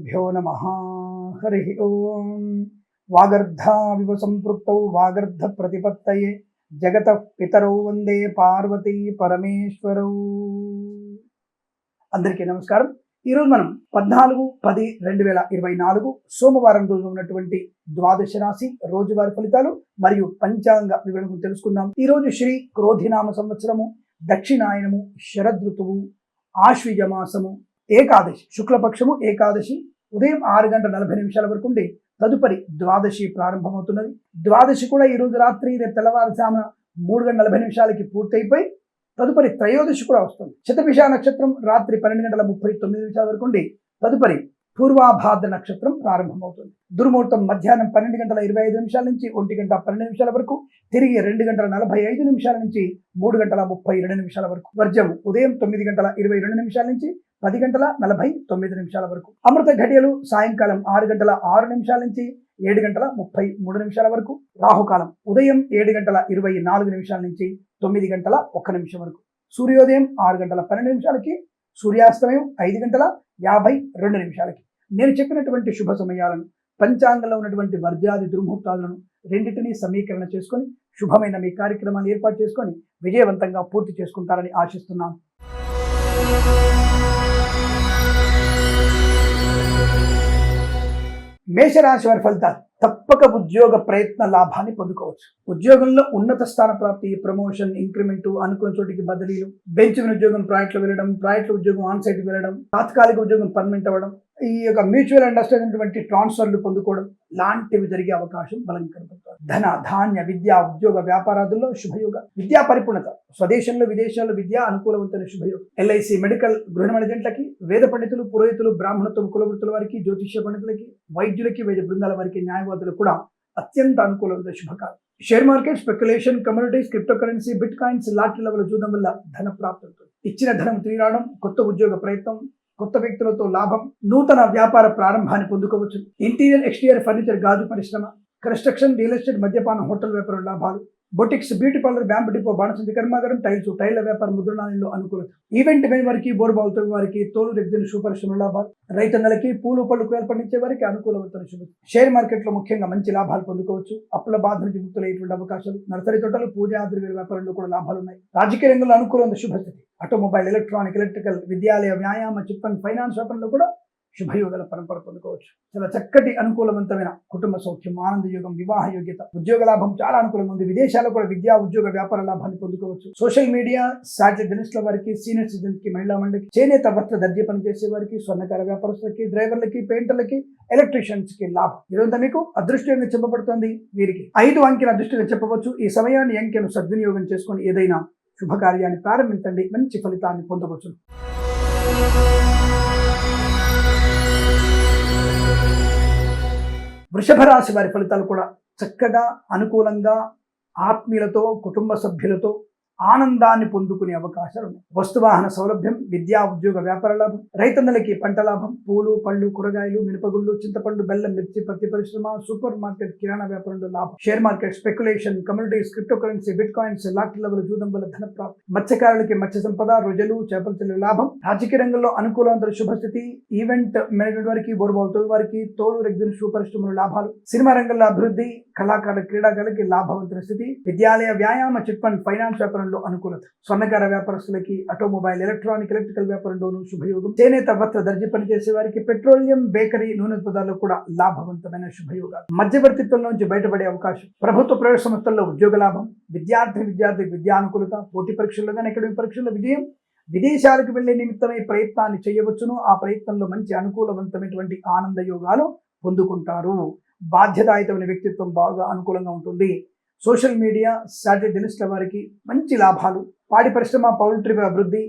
శ్రీగురుభ్యో నమః. హరి ఓం. వాగర్ధావివ సంపృక్తౌ వాగర్ధ ప్రతిపత్తయే జగతః పితరౌ వందే పార్వతీ పరమేశ్వరౌ. అందరికీ నమస్కారం. ఈరోజు మనం 14-10-2024 సోమవారం రోజు ఉన్నటువంటి ద్వాదశ రాశి రోజువారీ ఫలితాలు మరియు పంచాంగ వివరణ తెలుసుకుందాం. ఈరోజు శ్రీ క్రోధినామ సంవత్సరము, దక్షిణాయనము, శరదృతువు, ఆశ్వీజ మాసము, ఏకాదశి, శుక్లపక్షము ఏకాదశి ఉదయం 6:40 వరకు ఉండి తదుపరి ద్వాదశి ప్రారంభమవుతున్నది. ద్వాదశి కూడా ఈరోజు రాత్రి రేపు తెల్లవారుజామున 3:40 పూర్తయిపోయి తదుపరి త్రయోదశి కూడా వస్తుంది. శతభిష నక్షత్రం రాత్రి 12:39 వరకు ఉండి తదుపరి పూర్వాభాద్ర నక్షత్రం ప్రారంభమవుతుంది. దుర్ముహూర్తం మధ్యాహ్నం 12:25 నుంచి 1:12 వరకు, తిరిగి 2:45 నుంచి 3:32 వరకు. వర్జం ఉదయం 9:22 నుంచి 10:49 వరకు. అమృత ఘడియలు సాయంకాలం 6:06 నుంచి 7:33 వరకు. రాహుకాలం ఉదయం 7:24 నుంచి 9:01 వరకు. సూర్యోదయం 6:12 సూర్యాస్తమయం 5:52. నేను చెప్పినటువంటి శుభ సమయాలను, పంచాంగంలో ఉన్నటువంటి వర్జాది దుర్ముహూర్తాలను రెండింటినీ సమీకరణ చేసుకొని శుభమైన మీ కార్యక్రమాన్ని ఏర్పాటు చేసుకొని విజయవంతంగా పూర్తి చేసుకుంటారని ఆశిస్తున్నాను. మేషరాశి వారి ఫలితాలు. తప్పక ఉద్యోగ ప్రయత్న లాభాన్ని పొందుకోవచ్చు. ఉద్యోగంలో ఉన్నత స్థాన ప్రాప్తి, ప్రమోషన్, ఇంక్రిమెంట్, అనుకున్న చోటికి బదిలీలు, బెంచ్ ఉద్యోగం ప్రాజెక్టులు వెళ్ళడం, ప్రాజెక్టుల ఉద్యోగం ఆన్ సైట్ వెళ్ళడం, తాత్కాలిక ఉద్యోగం పర్మనెంట్ అవ్వడం, ఈ యొక్క మ్యూచువల్ అండర్స్టాండింగ్ ట్రాన్స్ఫర్లు పొందుకోవడం లాంటివి జరిగే అవకాశం బలంగా కనబడుతుంది. ధన, ధాన్య, విద్య, ఉద్యోగ, వ్యాపారాదుల్లో శుభయోగ. విద్యా పరిపూర్ణత. స్వదేశంలో విదేశాల్లో విద్య అనుకూలవంతమైన శుభయోగం. ఎల్ఐసి, మెడికల్, గృహ ఏజెంట్లకి, వేద పండితులు, పురోహితులు, బ్రాహ్మణత్వం, కులవృత్తుల వారికి, జ్యోతిష్య పండితులకి, వైద్యులకి, వైద్య బృందాల వారికి, న్యాయవాదులు కూడా అత్యంత అనుకూలమైన శుభకాలం. Share market, speculation, communities, crypto currency, bit coins, lottery level చూడడం వల్ల ధన ప్రాప్తి అవుతుంది. ఇచ్చిన ధనం తిరిగి రావడం, కొత్త ఉద్యోగ ప్రయత్నం, కొత్త వ్యక్తులతో లాభం, నూతన వ్యాపార ప్రారంభాన్ని పొందుకోవచ్చు. ఇంటీరియర్, ఎక్స్టీరియర్ ఫర్నిచర్, గాజు పరిశ్రమ, కన్స్ట్రక్షన్, రియల్ ఎస్టేట్, మద్యపానం, హోటల్ వ్యాపారం లాభాలు, బొటిక్స్, బ్యూటీ పార్లర్, బ్యాంపు డిపో, బాణసంచి కర్మాగారం, టైళ్ల వ్యాపారం, ముద్రణాలయంలో అనుకూలత. ఈవెంట్ మెయిన్ వారికి, బోర్బావులతో వారికి, తోలు రెగ్జిన్ షూ పరిశ్రమ లాభాలు, రైతన్నలకి, పూలు పళ్ళు కూరలు పండించే వారికి అనుకూలవంతమైన శుభం. షేర్ మార్కెట్ లో ముఖ్యంగా మంచి లాభాలు పొందుకోవచ్చు. అప్పుల బాధ నుంచి ముక్తులయ్యేటువంటి అవకాశాలు. నర్సరీ తోటలు, పూజ ఆద్రవ్య వ్యాపారంలో కూడా లాభాలు ఉన్నాయి. రాజకీయ రంగంలో అనుకూలమైన శుభస్థితి. ఆటోమొబైల్, ఎలక్ట్రానిక్, ఎలక్ట్రికల్, విద్యాలయ, వ్యాయామ, చిట్ ఫండ్, ఫైనాన్స్ వ్యాపారంలో కూడా శుభయోగాల పరంపర పొందుకోవచ్చు. చాలా చక్కటి అనుకూలవంతమైన కుటుంబ సౌఖ్యం, ఆనంద యోగం, వివాహ యోగ్యత, ఉద్యోగ లాభం చాలా అనుకూలంగా ఉంది. విదేశాల్లో కూడా విద్యా, ఉద్యోగ, వ్యాపార లాభాన్ని పొందుకోవచ్చు. సోషల్ మీడియా, సాటిలైట్ జర్నలిస్టుల వారికి, సీనియర్ సిటిజన్స్ కి, మహిళా మండలికి, చేనేత వస్త్ర దర్జీ పనిచేసే వారికి, స్వర్ణకార వ్యాపారస్తులకి, డ్రైవర్లకి, పెయింటర్లకి, ఎలక్ట్రీషియన్స్ కి లాభం. ఇదంతా మీకు అదృష్టంగా చెప్పబడుతుంది. వీరికి 5 అంకెల అదృష్టంగా చెప్పవచ్చు. ఈ సమయాన్ని అంకెను సద్వినియోగం చేసుకొని ఏదైనా శుభకార్యాన్ని ప్రారంభించండి, మంచి ఫలితాన్ని పొందవచ్చు. వృషభ రాశి వారి ఫలితాలు కూడా చక్కగా, అనుకూలంగా, ఆత్మీయులతో, కుటుంబ సభ్యులతో ఆనందాన్ని పొందుకునే అవకాశాలు ఉన్నాయి. వస్తువాహన సౌలభ్యం, విద్యా, ఉద్యోగ, వ్యాపార లాభం, రైతన్నలకి పంట లాభం, పూలు పళ్ళు, కూరగాయలు, మినపగుళ్ళు, చింతపండు, బెల్లం, మిర్చి, పత్తి పరిశ్రమ, సూపర్ మార్కెట్, కిరాణా వ్యాపారంలో లాభం. Share market, speculation, communities, crypto currency, bit coins, lottery level చూడడం వల్ల ధన ప్రాప్తి. మత్స్యకారులకి మత్స్య సంపద, రొయ్యలు, చేపల చెల్లు లాభం. రాజకీయ రంగంలో అనుకూలవంతమైన శుభస్థితి. ఈవెంట్ మేనేజ్మెంట్ వారికి, బోర్బావుతో వారికి, తోలు రెగ్జిన్ షూ పరిశ్రమలు లాభాలు. సినిమా రంగంలో అభివృద్ధి, కళాకారుల, క్రీడాకారులకి లాభవంతమైన స్థితి. విద్యాలయ, వ్యాయామ, చిట్ ఫండ్, ఫైనాన్స్ వ్యాపారంలో అనుకూలత. స్వర్ణకార వ్యాపారస్తులకి, ఆటోమొబైల్, ఎలక్ట్రానిక్, ఎలక్ట్రికల్ వ్యాపారంలోనూ శుభయోగం. చేనేత వస్త్ర దర్జీ పనిచేసే వారికి, పెట్రోలియం, బేకరీ, నూనె పదార్థాలు కూడా లాభవంతమైన శుభయోగాలు. మధ్యవర్తిత్వం నుంచి బయటపడే అవకాశం. ప్రభుత్వ ప్రైవేట్ సంస్థల్లో ఉద్యోగ లాభం. విద్యార్థి విద్యానుకూలత. పోటీ పరీక్షల్లో కానీ అకాడమిక్ పరీక్షల్లో విజయం. విదేశాలకు వెళ్లే నిమిత్తమై ప్రయత్నాన్ని చేయవచ్చును. ఆ ప్రయత్నంలో మంచి అనుకూలవంతమైనటువంటి ఆనంద యోగాలు పొందుకుంటారు. బాధ్యతాయుతమైన వ్యక్తిత్వం బాగా అనుకూలంగా ఉంటుంది. సోషల్ మీడియా, సాటిలైట్ జర్నలిస్టుల వారికి మంచి లాభాలు. పాడి పరిశ్రమ, పౌల్ట్రీ అభివృద్ధి,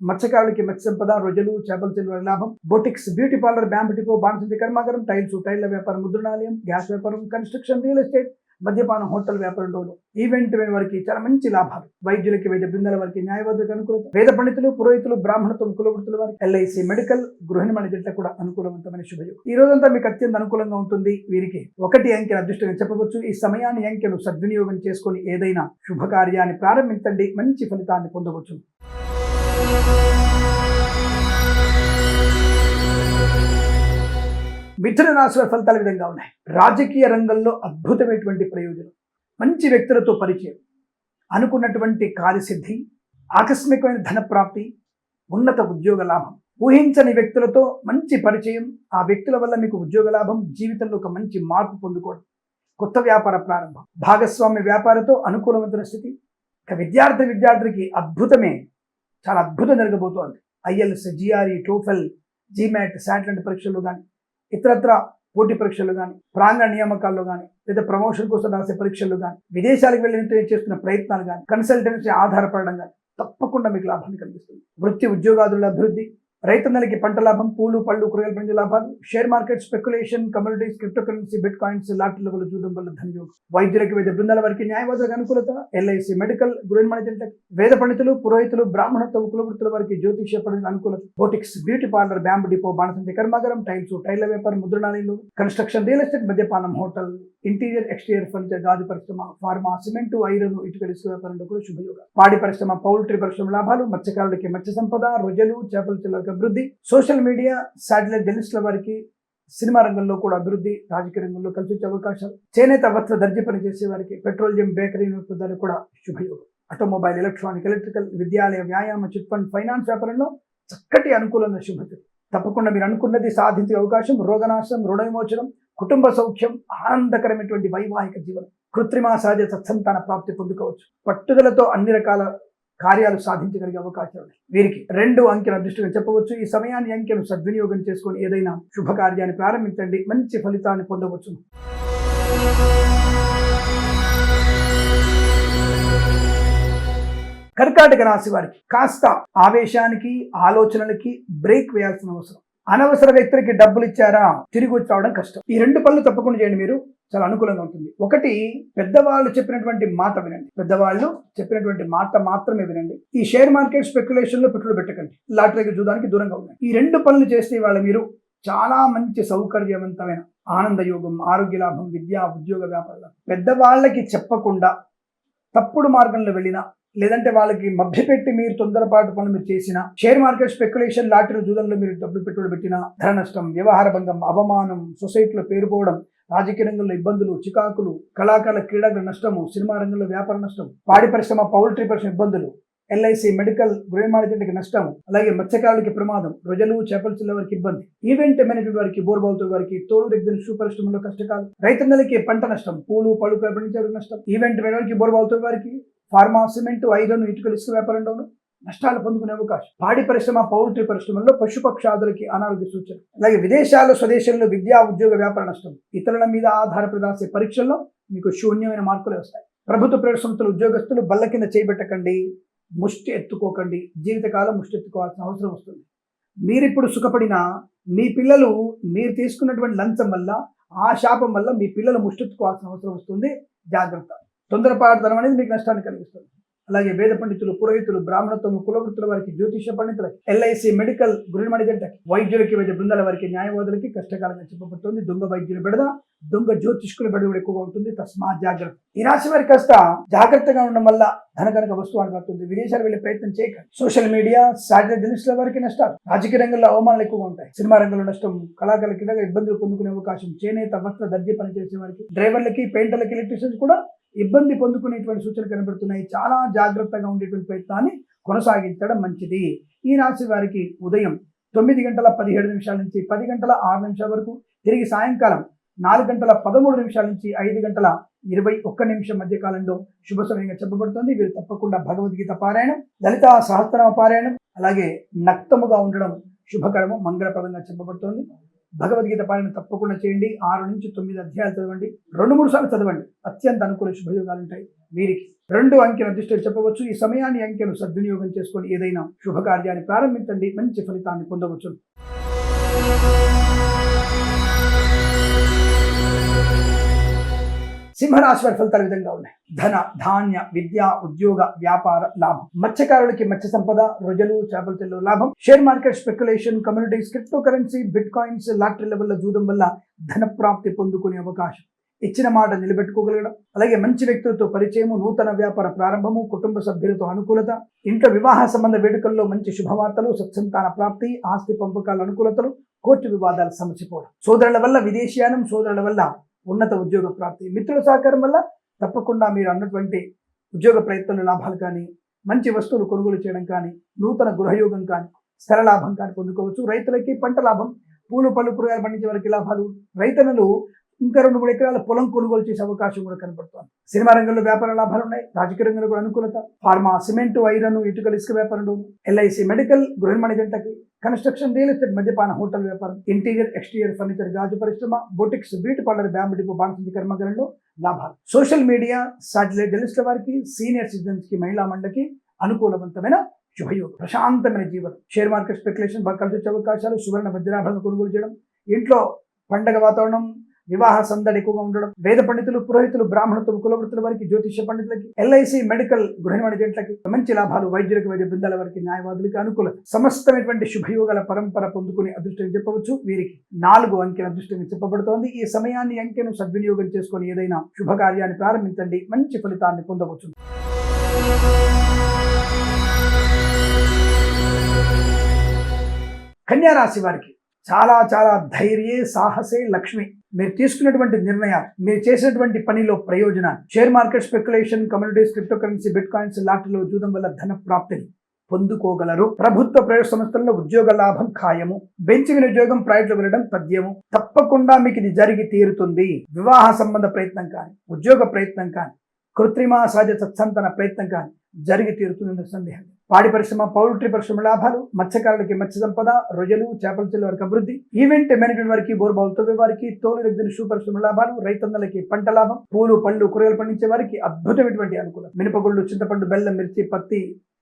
మత్స్యకారులకి మత్స్య సంపద, రొయ్యలు, చేపల చెల్లు లాభం. బొటిక్స్, బ్యూటీ పార్లర్, బ్యాంపు డిపో, బాణసంచి కర్మాగారం, టైళ్ల వ్యాపారం, ముద్రణాలయం, గ్యాస్ వ్యాపారం, కన్స్ట్రక్షన్, రియల్ ఎస్టేట్, మద్యపానం, హోటల్ వ్యాపారంలోను ఈవెంట్ వారికి చాలా మంచి లాభాలు. వైద్యులకి, వైద్య బృందాల వారికి, న్యాయవాదులకు అనుకూలత. వేద పండితులు, పురోహితులు, బ్రాహ్మణత్వం, కులవృత్తుల వారికి, ఎల్ఐసి, మెడికల్, గృహ ఏజెంట్లకు కూడా అనుకూలవంతమైన శుభయోగం. ఈ రోజంతా మీకు అత్యంత అనుకూలంగా ఉంటుంది. వీరికి 1 అంకెను అదృష్టంగా చెప్పవచ్చు. ఈ సమయాన్ని అంకెను సద్వినియోగం చేసుకొని ఏదైనా శుభకార్యాన్ని ప్రారంభించండి, మంచి ఫలితాన్ని పొందవచ్చు. మిథున రాశి వారి ఫలితాలు ఈ విధంగా ఉన్నాయి. రాజకీయ రంగంలో అద్భుతమైనటువంటి ప్రయోజనం, మంచి వ్యక్తులతో పరిచయం, అనుకున్నటువంటి కార్యసిద్ధి, ఆకస్మికమైన ధన ప్రాప్తి, ఉన్నత ఉద్యోగ లాభం, ఊహించని వ్యక్తులతో మంచి పరిచయం, ఆ వ్యక్తుల వల్ల మీకు ఉద్యోగ లాభం, జీవితంలో ఒక మంచి మార్పు పొందుకోవడం, కొత్త వ్యాపార ప్రారంభం, భాగస్వామ్య వ్యాపారంతో అనుకూలవంతమైన స్థితి. ఇక విద్యార్థికి అద్భుతమే, చాలా అద్భుతం జరగబోతోంది. ILS, GRE, TOEFL, GMAT, SAT లాంటి పరీక్షలు కానీ, ఇతరత్ర పోటీ పరీక్షలు కానీ, ప్రాంగణ నియామకాల్లో కానీ, లేదా ప్రమోషన్ కోసం రాసే పరీక్షలు కానీ, విదేశాలకు వెళ్ళి చేస్తున్న ప్రయత్నాలు కానీ, కన్సల్టెన్సీ ఆధారపడడం కానీ తప్పకుండా మీకు లాభాన్ని కలిగిస్తుంది. వృత్తి ఉద్యోగాదుల అభివృద్ధి, రైతన్నలకి పంట లాభం, పూలు పళ్ళు కూరగాయల పండించే లాభాలు, share market, speculation, communities, crypto currency, bit coins, లాటరీల వల్ల జూదం వల్ల ధనయోగం, వైద్యులకి వైద్య బృందాల వారికి న్యాయవాదులకు అనుకూలత, ఎల్ఐసి, మెడికల్, గృహ మేనేజ్మెంట్, వేద పండితులు, పురోహితులు, బ్రాహ్మణత్వ కులవృత్తుల వారికి జ్యోతిష్య పండితుల అనుకూలత, boutiques, beauty parlour, bamboo depot, బాణసంచి కర్మాగారం, టైల్స్, టైర్ల వ్యాపారం, ముద్రణాలయాలు, కన్స్ట్రక్షన్, రియల్ ఎస్టేట్, మద్యపానం, హోటల్, ఇంటీరియర్ ఎక్స్టీరియర్ ఫర్నిచర్, గాజు పరిశ్రమ, ఫార్మా, సిమెంటు, ఐరన్, ఇటుక ఇసుక వ్యాపారంలో కూడా శుభయోగం, పాడి పరిశ్రమ, పౌల్ట్రీ పరిశ్రమ లాభాలు, మత్స్యకారులకి మత్స్య సంపద, రొయ్యలు, చేపల చెల్లెలకు అభివృద్ధి, సోషల్ మీడియా, శాటిలైట్ జర్నలిస్టుల వారికి సినిమా రంగంలో కూడా అభివృద్ధి, రాజకీయ రంగంలో కలిసి వచ్చే అవకాశాలు, చేనేత వస్త్ర దర్జీ పని చేసే వారికి, పెట్రోలియం, బేకరీ వినియోగదారులకు కూడా శుభయోగం, ఆటోమొబైల్, ఎలక్ట్రానిక్, ఎలక్ట్రికల్, విద్యాలయ, వ్యాయామ, చిట్ ఫండ్, ఫైనాన్స్ వ్యాపారంలో చక్కటి అనుకూలమైన శుభత. తప్పకుండా మీరు అనుకున్నది సాధించే అవకాశం, రోగనాశనం, రుణ విమోచనం, కుటుంబ సౌఖ్యం, ఆనందకరమైనటువంటి వైవాహిక జీవనం, కృత్రిమ సహజ సత్సంతాన ప్రాప్తి పొందుకోవచ్చు. పట్టుదలతో అన్ని రకాల కార్యాలు సాధించగలిగే అవకాశాలు ఉన్నాయి. వీరికి 2 అంకెల అదృష్టంగా చెప్పవచ్చు. ఈ సమయాన్ని, అంకెను సద్వినియోగం చేసుకొని ఏదైనా శుభకార్యాన్ని ప్రారంభించండి, మంచి ఫలితాన్ని పొందవచ్చు. కర్కాటక రాశి వారికి కాస్త ఆవేశానికి, ఆలోచనలకి బ్రేక్ వేయాల్సిన అవసరం. అనవసర వ్యక్తులకి డబ్బులు ఇచ్చారా, తిరిగి వచ్చి రావడం కష్టం. ఈ 2 పనులు తప్పకుండా చేయండి, మీరు చాలా అనుకూలంగా ఉంటుంది. ఒకటి, పెద్దవాళ్ళు చెప్పినటువంటి మాట వినండి, పెద్దవాళ్ళు చెప్పినటువంటి మాట మాత్రమే వినండి. ఈ షేర్ మార్కెట్, స్పెక్యులేషన్ లో పెట్టుబడి పెట్టకండి, లాటరీకి చూడడానికి దూరంగా ఉండండి. ఈ 2 పనులు చేస్తే ఇవాళ మీరు చాలా మంచి సౌకర్యవంతమైన ఆనంద యోగం, ఆరోగ్య లాభం, విద్యా ఉద్యోగ వ్యాపారాలు. పెద్దవాళ్ళకి చెప్పకుండా తప్పుడు మార్గంలో వెళ్ళినా, లేదంటే వాళ్ళకి మభ్యపెట్టి మీరు తొందరపాటు పనులు మీరు చేసిన, షేర్ మార్కెట్, స్పెక్యులేషన్, లాటరీ జూదంలో మీరు డబ్బులు పెట్టుబడి పెట్టిన, ధన నష్టం, వ్యవహార భంగం, అవమానం, సొసైటీలో పేరుపోవడం, రాజకీయ రంగంలో ఇబ్బందులు, చికాకులు, కళాకారుల క్రీడల నష్టము, సినిమా రంగంలో వ్యాపార నష్టం, పాడి పరిశ్రమ, పౌల్ట్రీ పరిశ్రమ ఇబ్బందులు, ఎల్ఐసి, మెడికల్, గృహ మేనేజ్మెంట్కి నష్టం, అలాగే మత్స్యకారులకి ప్రమాదం, రొయ్యలు, చేపల చిల్ల వారికి ఇబ్బంది, ఈవెంట్ మేనేజ్మెంట్ వారికి, బోర్బావుతో వారికి, తోలు దగ్గర షూ పరిశ్రమలో కష్టకాలు, రైతన్నలకి పంట నష్టం, పూలు పళ్ళు పండించే నష్టం, ఈవెంట్ వారికి, బోర్బావుతో వారికి, ఫార్మా, సిమెంట్, ఐరన్, ఇటుకలు ఇసుక వ్యాపారంలోనూ నష్టాలు పొందుకునే అవకాశం, పాడి పరిశ్రమ, పౌల్ట్రీ పరిశ్రమల్లో పశుపక్షాదులకి అనారోగ్య సూచన, అలాగే విదేశాల్లో, స్వదేశంలో విద్యా ఉద్యోగ వ్యాపార నష్టం, ఇతరుల మీద ఆధారపడి రాసే పరీక్షల్లో మీకు శూన్యమైన మార్కులు వస్తాయి. ప్రభుత్వ ప్రైవేట్ సంస్థలు ఉద్యోగస్తులు బల్ల కింద చేయబెట్టకండి, ముష్టి ఎత్తుకోకండి, జీవితకాలం ముష్టి ఎత్తుకోవాల్సిన అవసరం వస్తుంది. మీరిప్పుడు సుఖపడినా మీ పిల్లలు మీరు తీసుకున్నటువంటి లంచం వల్ల, ఆ శాపం వల్ల మీ పిల్లలు ముష్టి ఎత్తుకోవాల్సిన అవసరం వస్తుంది. జాగ్రత్త. తొందరపాటుతనం అనేది మీకు నష్టాన్ని కలిగిస్తుంది. అలాగే వేద పండితులు, పురోహితులు, బ్రాహ్మణత్వం, కులవృత్తుల వారికి, జ్యోతిష పండితులకి, ఎల్ఐసి, మెడికల్, గృహ మేనేజ్మెంట్కి, వైద్యులకి, వైద్య బృందాల వారికి, న్యాయవాదులకి కష్టకాలంగా చెప్పబడుతుంది. దొంగ వైద్యులు బెడద, దొంగ జ్యోతిష్కుల బెడద కూడా ఎక్కువగా ఉంటుంది. తస్మా జాగ్రత్త. ఈ రాశి వారి కాస్త జాగ్రత్తగా ఉండడం వల్ల ధనకనక వస్తువు అనుకుంటుంది. విదేశాలు వెళ్లే ప్రయత్నం చేయకండి. సోషల్ మీడియా, శాటిలైట్ జర్నలిస్టుల వారికి నష్టాలు, రాజకీయ రంగంలో అవమానాలు ఎక్కువగా ఉంటాయి. సినిమా రంగంలో నష్టం, కళాకారులకి ఇబ్బందులు పొందుకునే అవకాశం, చేనేత వస్త్ర దర్జీ పనిచేసే వారికి, డ్రైవర్లకి, పెయింటర్లకి, ఎలక్ట్రీషియన్స్ కూడా ఇబ్బంది పొందుకునేటువంటి సూచనలు కనబడుతున్నాయి. చాలా జాగ్రత్తగా ఉండేటువంటి ప్రయత్నాన్ని కొనసాగించడం మంచిది. ఈ రాశి వారికి ఉదయం 9:17 నుంచి 10:06 వరకు, తిరిగి సాయంకాలం 4:13 నుంచి 5:21 మధ్య కాలంలో శుభ సమయంగా చెప్పబడుతుంది. వీరు తప్పకుండా భగవద్గీత పారాయణం, లలిత సహస్రనామ పారాయణం, అలాగే నక్తముగా ఉండడం శుభకరము, మంగళప్రదంగా చెప్పబడుతోంది. భగవద్గీత పారాయణం తప్పకుండా చేయండి. 6 నుంచి 9 అధ్యాయాలు చదవండి, 2-3 సార్లు చదవండి. అత్యంత అనుకూల శుభయోగాలు ఉంటాయి. వీరికి 2 అంకెల దృష్టిలో చెప్పవచ్చు. ఈ సమయాన్ని, అంకెను సద్వినియోగం చేసుకొని ఏదైనా శుభకార్యాన్ని ప్రారంభించండి, మంచి ఫలితాన్ని పొందవచ్చు. సింహరాశి వారి ఫలితాలు విధంగా ఉన్నాయి. ధన, ధాన్య, విద్య, ఉద్యోగ, వ్యాపార లాభం, మత్స్యకారులకి మత్స్య సంపద, రొయ్యలు, చేపల చెల్లు లాభం, share market, speculation, communities, crypto currency, bit coins, లాటరీల వల్ల, జూదం వల్ల ధన ప్రాప్తి పొందుకునే అవకాశం, ఇచ్చిన మాట నిలబెట్టుకోగలగడం, అలాగే మంచి వ్యక్తులతో పరిచయము, నూతన వ్యాపార ప్రారంభము, కుటుంబ సభ్యులతో అనుకూలత, ఇంట్లో వివాహ సంబంధ వేడుకల్లో మంచి శుభవార్తలు, సత్సంతాన ప్రాప్తి, ఆస్తి పంపకాల అనుకూలతలు, కోర్టు వివాదాలు సమసిపోవడం, సోదరుల వల్ల విదేశీయానం, సోదరుల వల్ల ఉన్నత ఉద్యోగ ప్రాప్తి, మిత్రుల సహకారం వల్ల తప్పకుండా మీరు అన్నటువంటి ఉద్యోగ ప్రయత్నంలో లాభాలు కానీ, మంచి వస్తువులు కొనుగోలు చేయడం కానీ, నూతన గృహయోగం కానీ, స్థల లాభం కానీ పొందుకోవచ్చు. రైతులకి పంట లాభం, పూలు పళ్ళు కూరగాయలు పండించే వారికి లాభాలు, రైతన్నలు ఇంకా 2-3 ఎకరాల పొలం కొనుగోలు చేసే అవకాశం కూడా కనబడుతోంది. సినిమా రంగంలో వ్యాపార లాభాలు ఉన్నాయి, రాజకీయ రంగంలో కూడా అనుకూలత, ఫార్మా, సిమెంట్, ఐరన్, ఇటుకలు, ఇసుక వ్యాపారంలో, ఎల్ఐసి, మెడికల్, గృహ నిర్మాణ జంటకి, కన్స్ట్రక్షన్, రియల్ ఎస్టేట్, మద్యపాన, హోటల్ వ్యాపారం, ఇంటీరియర్, ఎక్స్టీరియర్ ఫర్నిచర్, గాజు పరిశ్రమ, boutiques, beauty parlour, bamboo depot, బాణసంచి కర్మాగారంలో లాభాలు. సోషల్ మీడియా, సాటిలైట్ జర్నలిస్టుల వారికి, సీనియర్ సిటిజన్స్ కి, మహిళా మండలికి అనుకూలవంతమైన శుభయోగం, ప్రశాంతమైన జీవనం. షేర్ మార్కెట్ స్పెక్యులేషన్ బాగా కలిసి వచ్చే అవకాశాలు, సువర్ణ వజ్రాభరణాలను కొనుగోలు చేయడం, ఇంట్లో పండగ వాతావరణం, వివాహ సందడి ఎక్కువగా ఉండడం, వేద పండితులు, పురోహితులు, బ్రాహ్మణత్వం, కులవృత్తుల వారికి, జ్యోతిష్య పండితులకి, ఎల్ఐసి, మెడికల్, గృహ నిర్మాణ జంటలకి మంచి లాభాలు, వైద్యులకు, వైద్య బృందాల వారికి, న్యాయవాదులకి అనుకూలత, సమస్తమైనటువంటి శుభయోగాల పరంపర పొందుకుని అదృష్టం చెప్పవచ్చు. వీరికి 4 అంకెల అదృష్టంగా చెప్పబడుతోంది. ఈ సమయాన్ని, అంకెను సద్వినియోగం చేసుకొని ఏదైనా శుభకార్యాన్ని ప్రారంభించండి, మంచి ఫలితాన్ని పొందవచ్చు. కన్యా రాశి వారికి చాలా చాలా ధైర్యే, సాహసే లక్ష్మి. మీరు తీసుకున్నటువంటి నిర్ణయాలు, మీరు చేసినటువంటి పనిలో ప్రయోజనాలు, share market speculation, communities, crypto currency, bit coins, లాటరీలో జూదం వల్ల ధన ప్రాప్తిని పొందుకోగలరు. ప్రభుత్వ ప్రైవేట్ సంస్థల్లో ఉద్యోగ లాభం ఖాయము. బెంచ్ ఉద్యోగం ప్రైవేట్లో వెళ్ళడం తథ్యము. తప్పకుండా మీకు ఇది జరిగి తీరుతుంది. వివాహ సంబంధ ప్రయత్నం కానీ, ఉద్యోగ ప్రయత్నం కానీ, కృత్రిమ సహజ సత్సంతాన ప్రయత్నం కానీ జరిగి తీరుతుంది సందేహం. పాడి పరిశ్రమ, పౌల్ట్రీ పరిశ్రమ లాభాలు, మత్స్యకారులకి మత్స్య సంపద, రొయ్యలు, చేపల చెల్లి వారికి అభివృద్ధి, ఈవెంట్ మేనేజ్మెంట్ వారికి, బోర్బావులు తవ్వే వారికి, తోలు దగ్గర షూ పరిశ్రమ లాభాలు, రైతన్నలకి పంట లాభం, పూలు పళ్ళు కూరగాయలు పండించే వారికి అద్భుతమైనటువంటి అనుకూలం. మినపగుళ్ళు, చింతపండు, బెల్లం, మిర్చి, పత్తి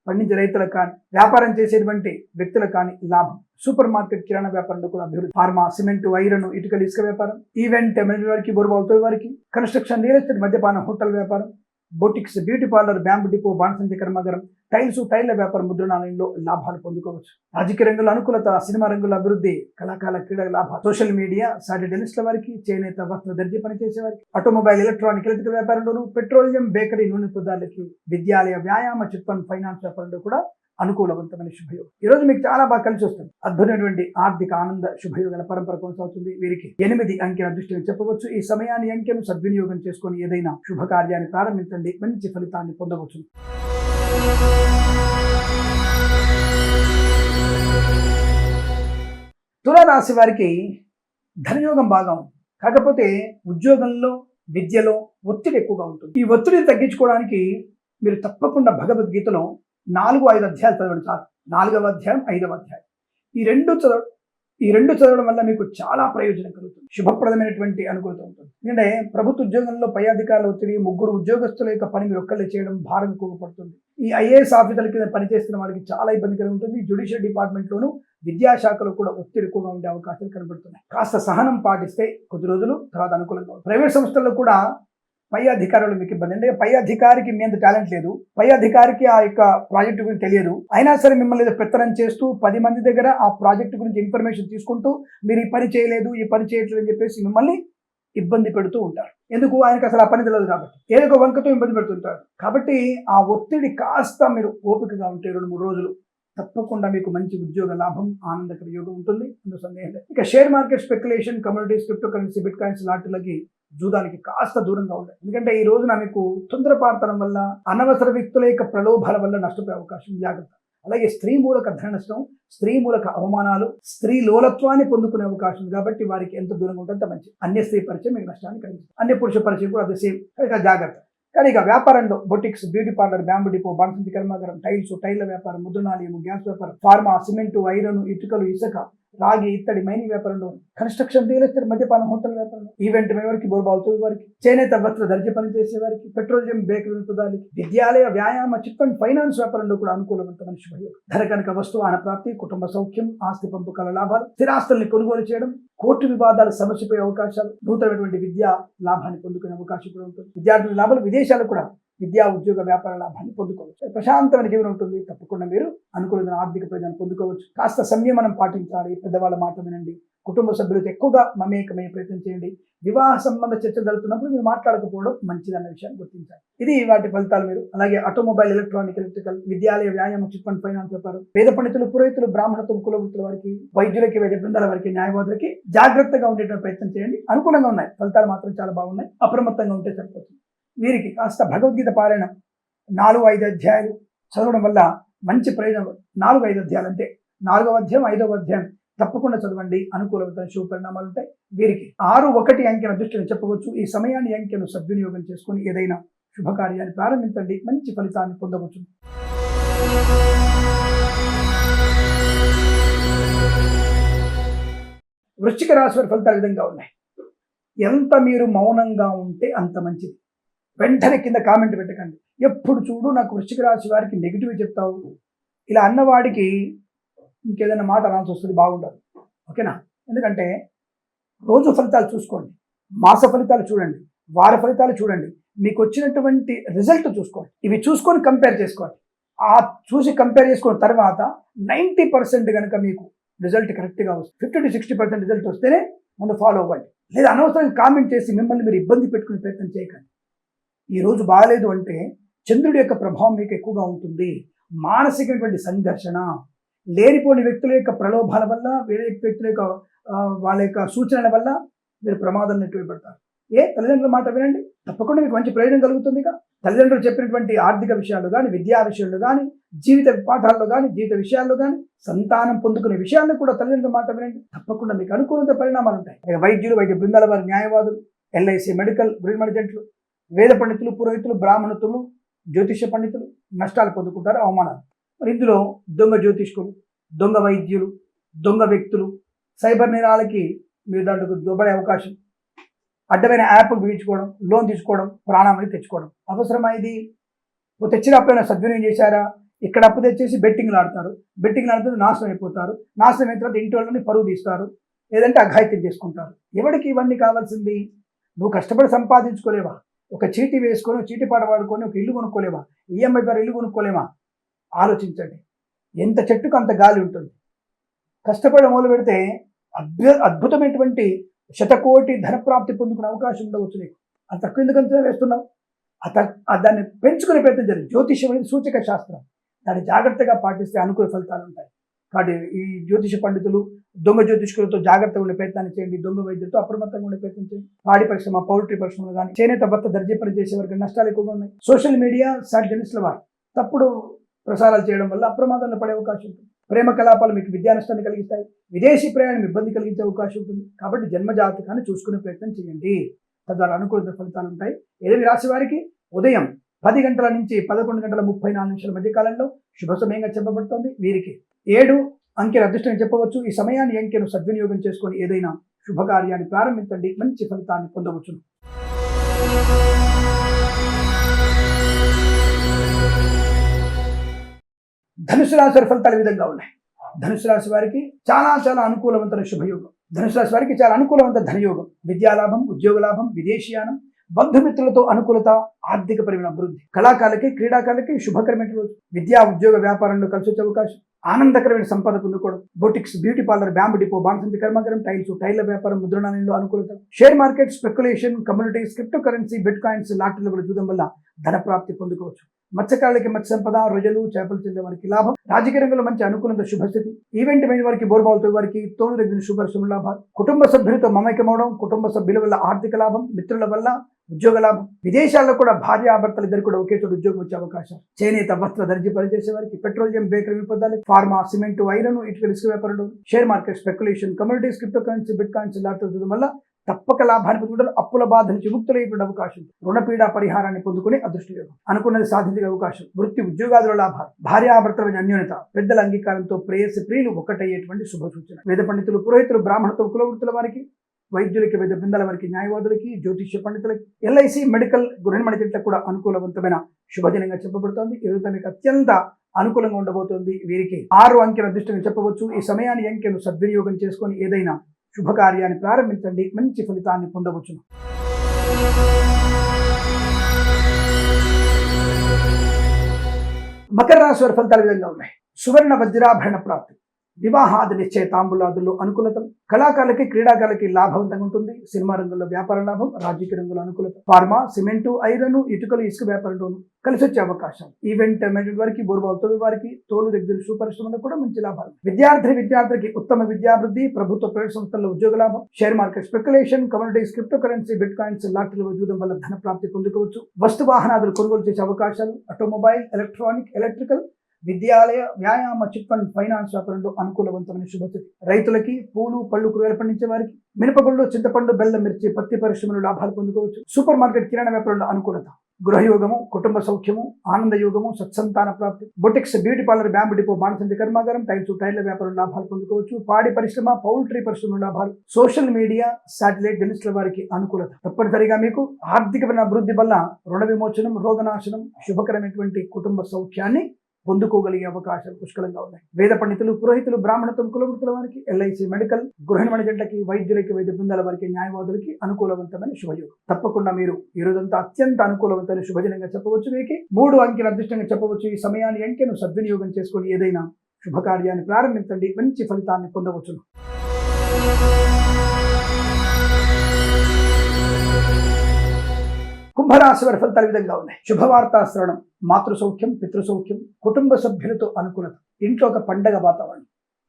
పండించే రైతులకు కానీ, వ్యాపారం చేసేటువంటి వ్యక్తులకు కానీ లాభం. సూపర్ మార్కెట్, కిరాణా వ్యాపారంలో కూడా అభివృద్ధి. ఫార్మా, సిమెంట్, ఐరన్, ఇటుకలు, ఇసుక వ్యాపారం, ఈవెంట్ మేనేజ్మెంట్ వారికి, బోర్బావులు తవ్వే వారికి, కన్స్ట్రక్షన్, రియల్ ఎస్టేట్, మద్యపాన, హోటల్ వ్యాపారం, boutiques, beauty parlour, bamboo depot, బాణసంచి కర్మాగారం, టైర్ల వ్యాపారం, ముద్రణాలయంలో లాభాలు పొందుకోవచ్చు. రాజకీయ రంగంలో అనుకూలత, సినిమా రంగంలో అభివృద్ధి, కళాకాల క్రీడా లాభాలు. సోషల్ మీడియా, సాటి జర్నలిస్టుల వారికి, చేనేత, వస్త్ర దర్జీ పనిచేసే వారికి, ఆటోమొబైల్, ఎలక్ట్రానిక్, ఎలక్ట్రికల్ వ్యాపారంలోను, పెట్రోలియం, బేకరీ, నూనె పదార్థాలకి, విద్యాలయ, వ్యాయామ, చిట్ ఫండ్, ఫైనాన్స్ వ్యాపారంలో కూడా అనుకూలవంతమైన శుభయోగం. ఈ రోజు మీకు చాలా బాగా కలిసి వస్తుంది. అద్భుతమైనటువంటి ఆర్థిక ఆనంద శుభయోగాల పరంపర కొనసాగుతుంది. వీరికి 8 అంకెల అదృష్టం చెప్పవచ్చు. ఈ సమయాన్ని, అంకెను సద్వినియోగం చేసుకొని ఏదైనా శుభకార్యాన్ని ప్రారంభించండి, మంచి ఫలితాన్ని పొందవచ్చు. తులారాశి వారికి ధనయోగం బాగా ఉంది. కాకపోతే ఉద్యోగంలో, విద్యలో ఒత్తిడి ఎక్కువగా ఉంటుంది. ఈ ఒత్తిడిని తగ్గించుకోవడానికి మీరు తప్పకుండా భగవద్గీతలో 4-5 అధ్యాయాలు చదవండి చాలు. 4వ అధ్యాయం, 5వ అధ్యాయం, ఈ రెండు చదవడం వల్ల మీకు చాలా ప్రయోజనం కలుగుతుంది. శుభప్రదమైనటువంటి అనుకూలత ఉంటుంది. ఎందుకంటే ప్రభుత్వ ఉద్యోగంలో పై అధికారుల ఒత్తిడి, 3 ఉద్యోగస్తుల యొక్క పని మీరు ఒక్కళ్ళే చేయడం భారం ఎక్కువ పడుతుంది. ఈ ఐఏఎస్ ఆఫీసర్ల కింద పనిచేస్తున్న వాళ్ళకి చాలా ఇబ్బందికరంగా ఉంటుంది. జ్యుడిషియల్ డిపార్ట్మెంట్లోనూ, విద్యాశాఖలో కూడా ఒత్తిడి ఎక్కువగా ఉండే అవకాశాలు కనబడుతున్నాయి. కాస్త సహనం పాటిస్తే కొద్ది రోజులు తర్వాత అనుకూలంగా ఉంటుంది. ప్రైవేట్ సంస్థల్లో కూడా పై అధికారులు మీకు ఇబ్బంది. అంటే పై అధికారికి మీ అంత టాలెంట్ లేదు, పై అధికారికి ఆ యొక్క ప్రాజెక్టు గురించి తెలియదు, అయినా సరే మిమ్మల్ని ఏదో పెత్తనం చేస్తూ 10 మంది దగ్గర ఆ ప్రాజెక్టు గురించి ఇన్ఫర్మేషన్ తీసుకుంటూ మీరు ఈ పని చేయలేదు, ఈ పని చేయట్లేదు అని చెప్పేసి మిమ్మల్ని ఇబ్బంది పెడుతూ ఉంటారు. ఎందుకు? ఆయనకు అసలు ఆ పని తెలియదు కాబట్టి, ఏదో ఒక వంకతో ఇబ్బంది పెడుతుంటారు. కాబట్టి ఆ ఒత్తిడి కాస్త మీరు ఓపికగా ఉంటే 2-3 రోజులు తప్పకుండా మీకు మంచి ఉద్యోగ లాభం, ఆనందకర యోగం ఉంటుంది, అందులో సందేహం లేదు. ఇక share market speculation, communities, crypto currency, bit coins, లాటరీలకి, జూదానికి కాస్త దూరంగా ఉండాలి. ఎందుకంటే ఈ రోజున మీకు తొందరపాటుతనం వల్ల, అనవసర వ్యక్తుల యొక్క ప్రలోభాల వల్ల నష్టపోయే అవకాశం, జాగ్రత్త. అలాగే స్త్రీ మూలక ధన నష్టం, స్త్రీ మూలక అవమానాలు, స్త్రీ లోలత్వాన్ని పొందుకునే అవకాశం. కాబట్టి వారికి ఎంత దూరంగా ఉంటే అంత మంచి. అన్య స్త్రీ పరిచయం మీకు నష్టాన్ని కలిగిస్తుంది, అన్య పురుష పరిచయం కూడా అదే సేమ్. జాగ్రత్త. కానీ ఇక వ్యాపారంలో boutiques, beauty parlour, bamboo depot, బాణసంచి కర్మాగారం, టైర్ల వ్యాపారం, ముద్రణాలయము, గ్యాస్ వ్యాపారం, ఫార్మా, సిమెంటు, ఐరన్, ఇటుకలు, ఇసుక, రాగి, ఇత్తడి, మైనింగ్ వ్యాపారంలో, కన్స్ట్రక్షన్, రియల్ ఎస్టేట్, మద్యపానం, హోటల్ వ్యాపారంలో, ఈవెంట్ వారికి, బోర్బావులు వారికి, చేనేత, వస్త్ర దర్జీ పని చేసే వారికి, పెట్రోలియం, బేకరీ పదార్థాలకి, విద్యాలయ, వ్యాయామ, చిట్ ఫండ్, ఫైనాన్స్ వ్యాపారంలో కూడా అనుకూలవంతమైన శుభయోగం. ధర కనుక వస్తువాన ప్రాప్తి, కుటుంబ సౌఖ్యం, ఆస్తి పంపకాల లాభాలు, స్థిరాస్తుల్ని కొనుగోలు చేయడం, కోర్టు వివాదాలు సమస్యపోయే అవకాశాలు, నూతనమైనటువంటి విద్యా లాభాన్ని పొందుకునే అవకాశం కూడా ఉంటుంది. విద్యార్థుల లాభాలు, విదేశాలు కూడా విద్యా ఉద్యోగ వ్యాపార లాభాన్ని పొందుకోవచ్చు. ప్రశాంతమైన జీవనం ఉంటుంది. తప్పకుండా మీరు అనుకూలమైన ఆర్థిక ప్రయోజనాన్ని పొందుకోవచ్చు. కాస్త సంయమనం పాటించాలి. పెద్దవాళ్ళ మాట వినండి. కుటుంబ సభ్యులతో ఎక్కువగా మమేకమయ్యే ప్రయత్నం చేయండి. వివాహ సంబంధ చర్చలు జరుగుతున్నప్పుడు మీరు మాట్లాడకపోవడం మంచిదన్న విషయాన్ని గుర్తించాలి. ఇది వాటి ఫలితాలు. మీరు అలాగే ఆటోమొబైల్, ఎలక్ట్రానిక్, ఎలక్ట్రికల్, విద్యాలయ, వ్యాయామ, చిట్ ఫండ్, ఫైనాన్స్ వ్యాపారం, వేద పండితులు, పురోహితులు, బ్రాహ్మణత్వం, కులవృత్తుల వారికి, వైద్యులకి, వైద్య బృందాల వారికి, న్యాయవాదులకి జాగ్రత్తగా ఉండేటువంటి ప్రయత్నం చేయండి. అనుకూలంగా ఉన్నాయి. ఫలితాలు మాత్రం చాలా బాగున్నాయి. అప్రమత్తంగా ఉంటే సరిపోతుంది. వీరికి కాస్త భగవద్గీత పారాయణం 4-5 అధ్యాయాలు చదవడం వల్ల మంచి ప్రయోజనం. 4-5 అధ్యాయాలు అంటే 4వ అధ్యాయం 5వ అధ్యాయం తప్పకుండా చదవండి. అనుకూలమైన శుభ పరిణామాలు ఉంటాయి. వీరికి 6-1 అంకెను అదృష్టంగా చెప్పవచ్చు. ఈ సమయాన్ని అంకెను సద్వినియోగం చేసుకుని ఏదైనా శుభకార్యాన్ని ప్రారంభించండి. మంచి ఫలితాన్ని పొందవచ్చు. వృశ్చిక రాశి వారి ఫలితాలు విధంగా ఉన్నాయి. ఎంత మీరు మౌనంగా ఉంటే అంత మంచిది. వెంటనే కింద కామెంట్ పెట్టకండి. ఎప్పుడు చూడు నాకు వృశ్చిక రాశి వారికి నెగిటివ్ చెప్తావు, ఇలా అన్నవాడికి ఇంకేదైనా మాట అనాల్సి వస్తుంది. బాగుండదు. ఓకేనా? ఎందుకంటే రోజు ఫలితాలు చూసుకోండి, మాస ఫలితాలు చూడండి, వార ఫలితాలు చూడండి, మీకు వచ్చినటువంటి రిజల్ట్ చూసుకోండి. ఇవి చూసుకొని కంపేర్ చేసుకోండి. ఆ చూసి కంపేర్ చేసుకున్న తర్వాత 90% కనుక మీకు రిజల్ట్ కరెక్ట్గా వస్తుంది, 50-60% రిజల్ట్ వస్తేనే ముందు ఫాలో అవ్వండి. లేదా అనవసరంగా కామెంట్ చేసి మిమ్మల్ని మీరు ఇబ్బంది పెట్టుకునే ప్రయత్నం చేయకండి. ఈ రోజు బాగాలేదు అంటే చంద్రుడి యొక్క ప్రభావం మీకు ఎక్కువగా ఉంటుంది. మానసికమైనటువంటి సంఘర్షణ, లేనిపోని వ్యక్తుల యొక్క ప్రలోభాల వల్ల, వేరే వ్యక్తుల యొక్క వాళ్ళ యొక్క సూచనల వల్ల మీరు ప్రమాదాలను నెట్టివేయబడతారు. తల్లిదండ్రుల మాట వినండి. తప్పకుండా మీకు మంచి ప్రయోజనం కలుగుతుందిగా. తల్లిదండ్రులు చెప్పినటువంటి ఆర్థిక విషయాలు కానీ, విద్యా విషయాల్లో కానీ, జీవిత పాఠాల్లో కానీ, జీవిత విషయాల్లో కానీ, సంతానం పొందుకునే విషయాల్లో కూడా తల్లిదండ్రుల మాట వినండి. తప్పకుండా మీకు అనుకూలత పరిణామాలు ఉంటాయి. వైద్యులు, వైద్య బృందాల వారి, న్యాయవాదులు, ఎల్ఐసి, మెడికల్, గ్రీన్ మర్జెంట్లు, వేద పండితులు, పురోహితులు, బ్రాహ్మణతులు, జ్యోతిష పండితులు నష్టాలు పొందుకుంటారు, అవమానాలు. మరి ఇందులో దొంగ జ్యోతిష్కులు, దొంగ వైద్యులు, దొంగ వ్యక్తులు, సైబర్ నేరాలకి మీరు దాంట్లో దొబ్బడే అవకాశం, అడ్డమైన యాప్లు బిగించుకోవడం, లోన్ తీసుకోవడం, ప్రాణాన్ని తెచ్చుకోవడం అవసరమా? ఇది తెచ్చిన అప్పుడైనా సద్వినియోగం చేశారా? ఇక్కడ అప్పు తెచ్చేసి బెట్టింగ్లు ఆడతారు. బెట్టింగ్లు ఆడుతూ నాశనం అయిపోతారు. నాశనం అయిన తర్వాత ఇంటి వాళ్ళని పరువు తీస్తారు, లేదంటే అఘాయిత్యం చేసుకుంటారు. ఎవరికి ఇవన్నీ కావాల్సింది? నువ్వు కష్టపడి సంపాదించుకోలేవా? ఒక చీటీ వేసుకొని, చీటీ పాట పాడుకొని ఒక ఇల్లు కొనుక్కోలేవా? ఈఎంఐ ద్వారా ఇల్లు కొనుక్కోలేమా? ఆలోచించండి. ఎంత చెట్టుకు అంత గాలి ఉంటుంది. కష్టపడి మొదలు పెడితే అద్భుతమైనటువంటి శతకోటి ధనప్రాప్తి పొందుకునే అవకాశం ఉండవచ్చు. నీకు అంత తక్కువ ఎందుకు అంచనా వేస్తున్నావు? దాన్ని పెంచుకునే ప్రయత్నం జరిగింది. జ్యోతిషం అనేది సూచక శాస్త్రం. దాన్ని జాగ్రత్తగా పాటిస్తే అనుకూల ఫలితాలు ఉంటాయి. కాబట్టి ఈ జ్యోతిష పండితులు, దొంగ జ్యోతిష్కులతో జాగ్రత్తగా ఉండే ప్రయత్నాన్ని చేయండి. దొంగ వైద్యులతో అప్రమత్తంగా ఉండే ప్రయత్నం చేయండి. పాడి పరిశ్రమ, పౌల్ట్రీ పరిశ్రమలు కానీ, చేనేత భర్త దర్జీ పని చేసే వారికి నష్టాలు ఎక్కువగా ఉన్నాయి. సోషల్ మీడియా, జర్నలిస్టుల వారు తప్పుడు ప్రసారాలు చేయడం వల్ల అప్రమాదంలో పడే అవకాశం ఉంటుంది. ప్రేమ కలాపాలు మీకు విద్యా నష్టాన్ని కలిగిస్తాయి. విదేశీ ప్రయాణం ఇబ్బంది కలిగించే అవకాశం ఉంటుంది. కాబట్టి జన్మజాతకాన్ని చూసుకునే ప్రయత్నం చేయండి. తద్వారా అనుకూల ఫలితాలు ఉంటాయి. ఏదేమి రాశి వారికి ఉదయం 10 గంటల నుంచి 11:34 మధ్య కాలంలో శుభ సమయంగా చెప్పబడుతోంది. వీరికి 7 అంకెల అదృష్టంగా చెప్పవచ్చు. ఈ సమయాన్ని అంకెను సద్వినియోగం చేసుకొని ఏదైనా శుభకార్యాన్ని ప్రారంభించండి. మంచి ఫలితాన్ని పొందవచ్చు. ధనుసు రాశి వారి ఫలితాలు ఈ విధంగా ఉన్నాయి. ధనుసు రాశి వారికి చాలా చాలా అనుకూలవంతమైన శుభయోగం. ధనుసు రాశి వారికి చాలా అనుకూలవంత ధనయోగం, విద్యాలాభం, ఉద్యోగ లాభం, విదేశీయానం, బంధుమిత్రులతో అనుకూలత, ఆర్థిక పరమైన అభివృద్ధి. కళాకారులకి, క్రీడాకారులకి శుభకరమైన రోజు. విద్యా ఉద్యోగ వ్యాపారంలో కలిసి వచ్చే అవకాశం, ఆనందకరమైన సంపద పొందుకోవడం, boutiques, beauty parlour, bamboo depot, బాణసంచి కర్మాగారం, టైర్ల వ్యాపారం, ముద్రణాలయంలో అనుకూలత, share market, speculation, communities, crypto currency, bit coins, లాటరీల చూడడం వల్ల ధన ప్రాప్తి పొందుకోవచ్చు. మత్స్యకారులకి మత్స్య సంపద, రొయ్యలు, చేపలు చెందే వారికి లాభం. రాజకీయ రంగంలో మంచి అనుకూలత, శుభస్థితి. ఈవెంట్ అయిన వారికి, బోర్బాల్తో వారికి, తోడు దగ్గర శుభ లాభాలు. కుటుంబ సభ్యులతో మమైకమవడం, కుటుంబ సభ్యుల వల్ల ఆర్థిక లాభం, మిత్రుల వల్ల ఉద్యోగ లాభం. విదేశాల్లో కూడా భార్యాభర్తలు ఇద్దరు కూడా ఒకే చోట ఉద్యోగం వచ్చే అవకాశం. చేనేత వస్త్ర దర్జీ పనిచేసే వారికి, పెట్రోలియం, బేకరీ విపదాలు, ఫార్మా, సిమెంట్, ఐరన్, ఇటుక, ఇసుక వ్యాపారులు, share market, speculation, communities, crypto currency, bit coins, lottery వల్ల తప్పక లాభాన్ని పొందుకుంటారు. అప్పుల బాధ నుంచి విముక్తులైన అవకాశం. రుణపీడ పరిహారాన్ని పొందుకునే అదృష్టయోగం. అనుకున్నది సాధించే అవకాశం. వృత్తి ఉద్యోగాదుల లాభాలు, భార్యాభర్తల అన్యోన్యత, పెద్దల అంగీకారంతో ప్రేయసి ప్రియులు ఒకటయ్యేటువంటి శుభ సూచన. వేద పండితులు, పురోహితులు, బ్రాహ్మణత్వ, కులవృత్తుల వారికి, వైద్యులకి, వైద్య బృందాల వారికి, న్యాయవాదులకి, జ్యోతిష్య పండితులకి, ఎల్ఐసి, మెడికల్, గృహ మణిజట్లకు కూడా అనుకూలవంతమైన శుభదినంగా చెప్పబడుతోంది. ఈరోజు మీకు అత్యంత అనుకూలంగా ఉండబోతోంది. వీరికి 6 అంకెల అదృష్టంగా చెప్పవచ్చు. ఈ సమయాన్ని అంకెను సద్వినియోగం చేసుకొని ఏదైనా శుభకార్యాన్ని ప్రారంభించండి. మంచి ఫలితాన్ని పొందవచ్చును. మకర రాశి వారి ఫలితాలు ఈ విధంగా ఉన్నాయి. సువర్ణ వజ్రాభరణ ప్రాప్తి, వివాహాది నిశ్చయ తాంబూలాదుల్లో అనుకూలత, కళాకారులకి క్రీడాకారులకి లాభవంతంగా ఉంటుంది. సినిమా రంగంలో వ్యాపార లాభం, రాజకీయ రంగంలో అనుకూలత, ఫార్మా, సిమెంటు, ఐరన్, ఇటుకలు, ఇసుక వ్యాపారంలోనూ కలిసి వచ్చే అవకాశం. ఈవెంట్ మేనేజ్మెంట్ వారికి, బోర్బాల్ వారికి, తోలు దగ్గర పరిశ్రమలో కూడా మంచి లాభాలు. విద్యార్థికి ఉత్తమ విద్యాభివృద్ధి, ప్రభుత్వ ప్రైవేట్ సంస్థల్లో ఉద్యోగ లాభం, share market speculation, communities, crypto currency, bit coins, లాటరీలో చూడడం వల్ల ధన ప్రాప్తి పొందుకోవచ్చు. వస్తు వాహనాదులు కొనుగోలు చేసే అవకాశాలు, ఆటోమొబైల్, ఎలక్ట్రానిక్, ఎలక్ట్రికల్, విద్యాలయ, వ్యాయామ, చిట్ ఫండ్, ఫైనాన్స్ వ్యాపారంలో అనుకూలవంతమైన శుభస్థితి. రైతులకి, పూలు, పళ్ళు, కూరగాయలు పండించే వారికి, మినపగుళ్ళు, చింతపండు, బెల్లం, మిర్చి, పత్తి పరిశ్రమలు లాభాలు పొందుకోవచ్చు. సూపర్ మార్కెట్, కిరాణా వ్యాపారంలో అనుకూలత. గృహయోగము, కుటుంబ సౌఖ్యము, ఆనంద యోగము, సత్సంతాన ప్రాప్తి. Boutiques, beauty parlour, bamboo depot, బాణసంచి కర్మాగారం, టైర్ల వ్యాపారం లాభాలు పొందుకోవచ్చు. పాడి పరిశ్రమ, పౌల్ట్రీ పరిశ్రమ లాభాలు. సోషల్ మీడియా, శాటిలైట్ జర్నలిస్టుల వారికి అనుకూలత. తప్పనిసరిగా మీకు ఆర్థికమైన అభివృద్ధి వల్ల రుణ విమోచనం, రోగనాశనం, శుభకరమైనటువంటి కుటుంబ సౌఖ్యాన్ని పొందుకోగలిగే అవకాశాలు పుష్కలంగా ఉన్నాయి. వేద పండితులు, పురోహితులు, బ్రాహ్మణత్వం, కులవృత్తుల వారికి, ఎల్ఐసి, మెడికల్, గృహిణి జంటకి, వైద్యులకి, వైద్య బృందాల వారికి, న్యాయవాదులకి అనుకూలవంతమైన శుభయోగం. తప్పకుండా మీరు ఈ రోజంతా అత్యంత అనుకూలవంతమైన శుభజనంగా చెప్పవచ్చు. వీరికి 3 అంకెల అదృష్టంగా చెప్పవచ్చు. ఈ సమయాన్ని అంకెను సద్వినియోగం చేసుకుని ఏదైనా శుభకార్యాన్ని ప్రారంభించండి, మంచి ఫలితాన్ని పొందవచ్చును. కుంభరాశి వారి ఫలితాలు ఈ విధంగా ఉన్నాయి. శుభవార్తా శ్రవణం, మాతృ సౌఖ్యం, పితృ సౌఖ్యం, కుటుంబ సభ్యులతో అనుకూలత, ఇంట్లో ఒక పండగ వాతావరణం,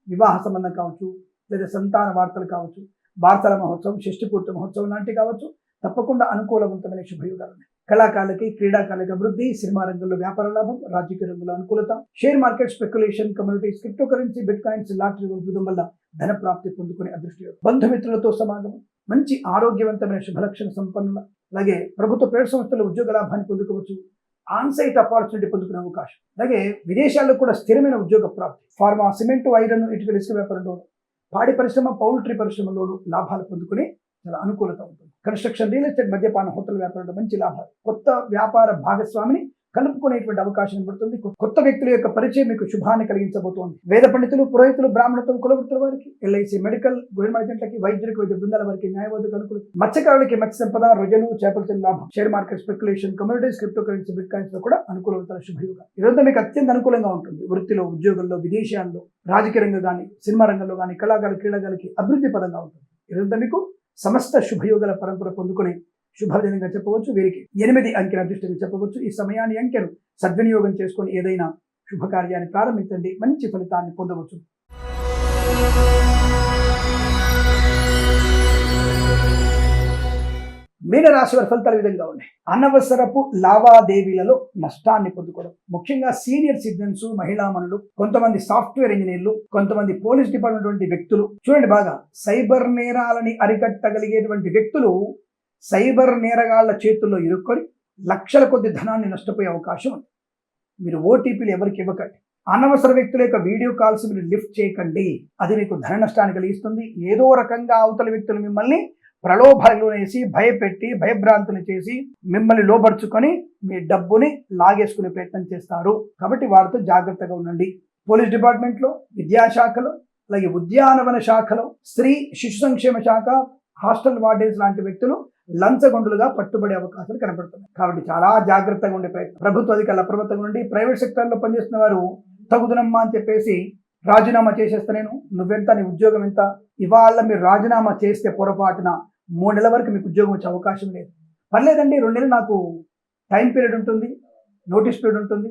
వివాహ సంబంధం కావచ్చు, లేదా సంతాన వార్తలు కావచ్చు, వార్తల మహోత్సవం, షష్ఠిపూర్తి మహోత్సవం లాంటివి కావచ్చు. తప్పకుండా అనుకూలవంతమైన శుభయోగాలు ఉన్నాయి. కళాకారులకి, క్రీడాకారులకి అభివృద్ధి, సినిమా రంగంలో వ్యాపార లాభం, రాజకీయ రంగంలో అనుకూలత, share market speculation, communities, crypto currency, bit coins, lottery చూడడం వల్ల ధన ప్రాప్తి పొందుకునే అదృష్టం. బంధుమిత్రులతో సమాగమం, మంచి ఆరోగ్యవంతమైన శుభలక్షణ సంపన్నుల, అలాగే ప్రభుత్వ ప్రైవేట్ సంస్థల్లో ఉద్యోగ లాభాన్ని పొందుకోవచ్చు. ఆన్సైట్ అపార్చునిటీ పొందుకునే అవకాశం, అలాగే విదేశాల్లో కూడా స్థిరమైన ఉద్యోగ ప్రాప్తి. ఫార్మా, సిమెంటు, ఐరన్, ఇటుకల, ఇసుక వ్యాపారంలోను, పాడి పరిశ్రమ, పౌల్ట్రీ పరిశ్రమలోను లాభాలు పొందుకుని చాలా అనుకూలత ఉంటుంది. కన్స్ట్రక్షన్, రియల్ ఎస్టేట్, మద్యపాన, హోటల్ వ్యాపారంలో మంచి లాభాలు. కొత్త వ్యాపార భాగస్వామిని కలుపుకునేటువంటి అవకాశం పడుతుంది. కొత్త వ్యక్తుల యొక్క పరిచయం మీకు శుభాన్ని కలిగించబోతోంది. వేద పండితులు, పురోహితులు, బ్రాహ్మణత్వం, కులవృత్తుల వారికి, ఎల్ఐసి, మెడికల్, గృహిణి జంటలకి, వైద్యులకు, వైద్య బృందాల వారికి, న్యాయవాదులకు అనుకూలత. మత్స్యకారులకి మత్స్య సంపద, రొయ్యలు, చేపల లాభం, share market speculation, communities, crypto currency, bit coins లో కూడా అనుకూలవంతమైన శుభయోగం. ఈరోజు మీకు అత్యంత అనుకూలంగా ఉంటుంది. వృత్తిలో, ఉద్యోగంలో, విదేశాల్లో, రాజకీయ రంగం కానీ, సినిమా రంగంలో కానీ, కళాకారులు, క్రీడాకారులకి అభివృద్ధి పదంగా ఉంటుంది. ఈరోజు మీకు సమస్త శుభయోగాల పరంపర పొందుకుని శుభదినంగా చెప్పవచ్చు. వీరికి 8 అంకెల అదృష్టంగా చెప్పవచ్చు. ఈ సమయాన్ని అంకెను సద్వినియోగం చేసుకొని ఏదైనా శుభకార్యాన్ని ప్రారంభించండి, మంచి ఫలితాన్ని పొందవచ్చు. మీనరాశి వారి ఫలితాలు ఈ విధంగా ఉన్నాయి. అనవసరపు లావాదేవీలలో నష్టాన్ని పొందుకోవడం, ముఖ్యంగా సీనియర్ సిటిజన్స్, మహిళామణులు, కొంతమంది సాఫ్ట్వేర్ ఇంజనీర్లు, కొంతమంది పోలీస్ డిపార్ట్మెంట్ వ్యక్తులు, చూడండి బాగా, సైబర్ నేరాలని అరికట్టగలిగేటువంటి వ్యక్తులు సైబర్ నేరగాళ్ల చేతుల్లో ఇరుక్కొని లక్షల కొద్ది ధనాన్ని నష్టపోయే అవకాశం ఉంది. మీరు ఓటీపీలు ఎవరికి ఇవ్వకండి. అనవసర వ్యక్తుల యొక్క వీడియో కాల్స్ మీరు లిఫ్ట్ చేయకండి. అది మీకు ధన నష్టాన్ని కలిగిస్తుంది. ఏదో రకంగా అవతల వ్యక్తులు మిమ్మల్ని ప్రలోభాలలోనేసి, భయపెట్టి, భయభ్రాంతులు చేసి మిమ్మల్ని లోబర్చుకొని మీ డబ్బుని లాగేసుకునే ప్రయత్నం చేస్తారు. కాబట్టి వారితో జాగ్రత్తగా ఉండండి. పోలీస్ డిపార్ట్మెంట్లో, విద్యాశాఖలో, అలాగే ఉద్యానవన శాఖలో, స్త్రీ శిశు సంక్షేమ శాఖ, హాస్టల్ వార్డెన్స్ లాంటి వ్యక్తులు లంచగొండులుగా పట్టుబడే అవకాశాలు కనబడుతున్నాయి. కాబట్టి చాలా జాగ్రత్తగా ఉండే ప్రయత్నం. ప్రభుత్వ అధికారులు అప్రమత్తంగా ఉండి, ప్రైవేట్ సెక్టర్లో పనిచేస్తున్న వారు తగుదనమ్మా అని చెప్పేసి రాజీనామా చేసేస్తా, నేను నువ్వెంత, నీ ఉద్యోగం ఎంత, ఇవాళ మీరు రాజీనామా చేస్తే పొరపాటున 3 నెలల వరకు మీకు ఉద్యోగం వచ్చే అవకాశం లేదు. పర్లేదండి, 2 నెలలు నాకు టైం పీరియడ్ ఉంటుంది, నోటీస్ పీరియడ్ ఉంటుంది,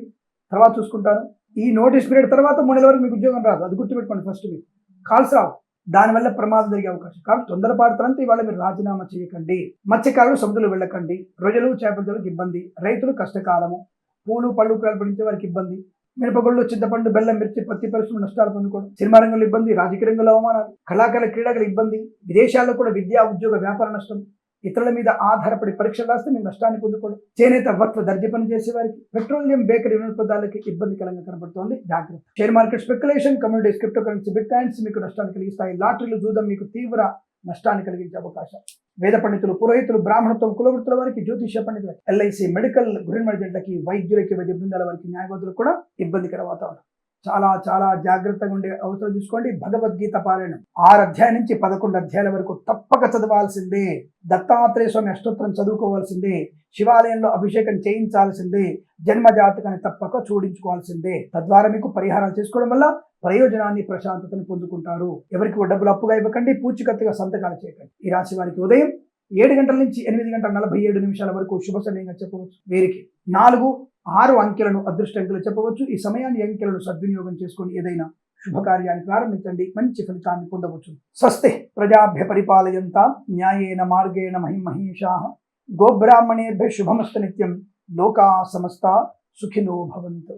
తర్వాత చూసుకుంటాను. ఈ నోటీస్ పీరియడ్ తర్వాత 3 నెలల వరకు మీకు ఉద్యోగం రాదు. అది గుర్తుపెట్టుకోండి. ఫస్ట్ మీకు కాల్స్ రావు, దానివల్ల ప్రమాదం జరిగే అవకాశం. కాబట్టి తొందరపాటుతనంతో ఇవాళ మీరు రాజీనామా చేయకండి. మత్స్యకారులు సముద్రంలో వెళ్ళకండి. రొయ్యలు, చేపలకు ఇబ్బంది. రైతులు కష్టకాలము. పూలు, పళ్ళు, కూరలు పండించే వారికి ఇబ్బంది. మినపగుళ్ళు, చింతపండు, బెల్లం, మిర్చి, పత్తి పరిశ్రమ నష్టాలు పొందుకోవడం. సినిమా రంగంలో ఇబ్బంది, రాజకీయ రంగంలో అవమానాలు, కళాకారుల, క్రీడాకారుల ఇబ్బంది, విదేశాల్లో కూడా విద్యా, ఉద్యోగ, వ్యాపార నష్టం, ఇతరుల మీద ఆధారపడి పరీక్షలు రాస్తే మీకు నష్టాన్ని పొందుకోవడం. చేనేత, వస్త్ర, దర్జీ పని చేసే వారికి, పెట్రోలియం, బేకరీ వినోదాలకి ఇబ్బందికరంగా కనబడుతోంది. జాగ్రత్త. Share market speculation, communities, crypto currency, bit coins మీకు నష్టాన్ని కలిగిస్తాయి. లాటరీలు, జూదం మీకు తీవ్ర నష్టాన్ని కలిగించే అవకాశం. వేద పండితులు, పురోహితులు, బ్రాహ్మణత్వం, కులవృత్తుల వారికి, జ్యోతిష పండితులు, ఎల్ఐసి, మెడికల్, గృహిణి జంటలకి, వైద్యులకి, వైద్య బృందాల వారికి, న్యాయవాదులకు కూడా ఇబ్బందికర వాతావరణం. చాలా చాలా జాగ్రత్తగా ఉండే అవసరం చూసుకోండి. భగవద్గీత పారాయణం 6 అధ్యాయం నుంచి 11 అధ్యాయాల వరకు తప్పక చదవాల్సిందే. దత్తాత్రేయ స్వామి అష్టోత్తరం చదువుకోవాల్సిందే. శివాలయంలో అభిషేకం చేయించాల్సిందే. జన్మ జాతకాన్ని తప్పక చూడించుకోవాల్సిందే. తద్వారా మీకు పరిహారాలు చేసుకోవడం వల్ల ప్రయోజనాన్ని, ప్రశాంతతను పొందుకుంటారు. ఎవరికి డబ్బులు అప్పుగా ఇవ్వకండి, పూచికత్తుగా సంతకాలు చేయకండి. ఈ రాశి వారికి ఉదయం 7 గంటల నుంచి 8 గంటల 47 నిమిషాల వరకు శుభ సమయంగా చెప్పవచ్చు. వీరికి 4, 6 అంకెలను అదృష్ట అంకెలు చెప్పవచ్చు. ఈ సమయాన్ని అంకెలను సద్వినియోగం చేసుకొని ఏదైనా శుభకార్యాన్ని ప్రారంభించండి, మంచి ఫలితాన్ని పొందవచ్చు. స్వస్తి ప్రజాభ్య పరిపాలయంతాం న్యాయేన మార్గేణ మహిమహేషాః గోబ్రాహ్మణేభ్య శుభమస్తు నిత్యం. లోకా సమస్తా సుఖినో భవంతు.